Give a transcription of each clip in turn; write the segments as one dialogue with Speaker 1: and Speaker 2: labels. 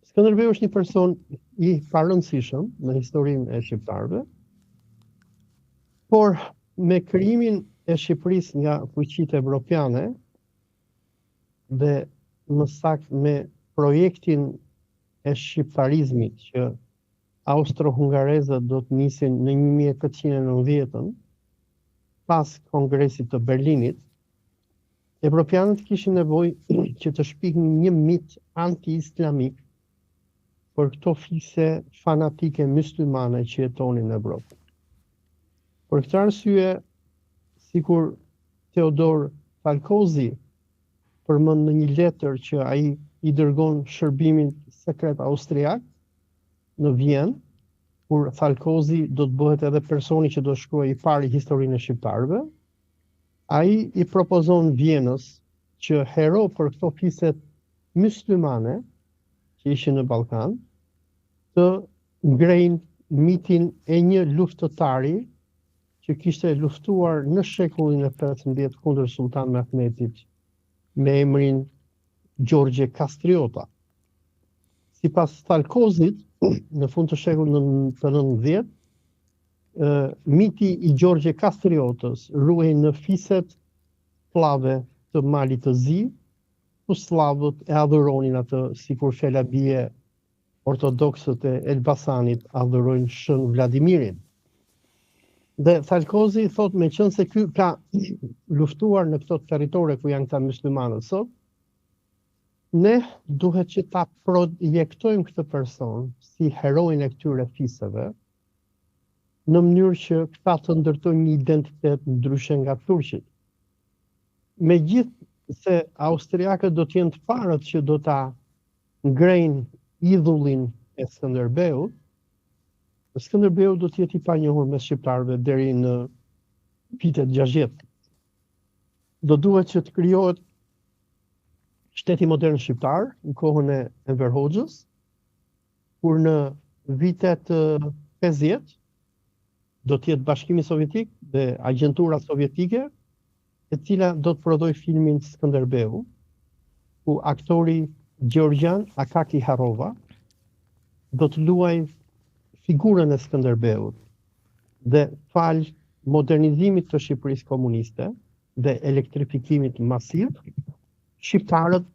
Speaker 1: Skënderbeu është një person i parëndësishëm në historinë e shqiptarëve, por me krijimin e Shqipërisë nga fuqitë evropiane dhe më saktë me projektin e shqiptarizmit që austro-hungarezët do të nisin në 1890-ën, pas Kongresit të Berlinit, evropianët kishin nevojë që të shpiknin një mit anti-islamik për këto fise fanatike myslimane që jetonin në Evropë. Për këtë arsye, sikur Theodor Falkozi përmend në një letër që ai i dërgon shërbimin sekret austriak në Vjenë, kur Falkozi do të bëhet edhe personi që do shkruajë i pari historinë e shqiptarëve, ai i propozon Vjenës që hero për këto fiset myslimane që ishin në Ballkan të ngrejnë mitin e një luftëtari që kishte luftuar në shekullin e 15 kundër Sultan Mehmetit me emrin Gjorgje Kastriota. Sipas Falkozit, në fund të shekullit të 19, miti i Gjorgje Kastriotës ruhej në fiset slave të Malit të Zi, ku slavët e adhuronin atë sikur fjala bie ortodoksët e Elbasanit adhurojnë Shën Vladimirin. Dhe Falkozi thot me qënë se ky ka luftuar në këto territore ku janë këta myslimanët sot, ne duhet që ta projektojmë këtë person si heroin e këtyre fiseve, në mënyrë që këta të ndërtojnë një identitet ndryshe nga turqit. Megjithë se austriakët do të jenë të parët që do ta ngrejnë idhullin e Skënderbeut, Skënderbeu do të jetë i panjohur mes shqiptarëve deri në vitet 60. Do duhet që të krijohet shteti modern shqiptar në kohën e Enver Hoxhës, kur në vitet 50 do të jetë Bashkimi Sovjetik dhe agjentura sovjetike, e cila do të prodhoj filmin Skënderbeu, ku aktori Gjeorgjan Akaki Harova do të luajë figurën e Skënderbeut dhe fal modernizimit të Shqipërisë komuniste dhe elektrifikimit masiv, shqiptarët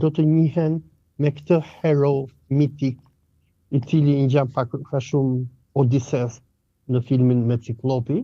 Speaker 1: do të njihen me këtë hero mitik i cili i ngjan pak shumë Odises në filmin me ciklopi,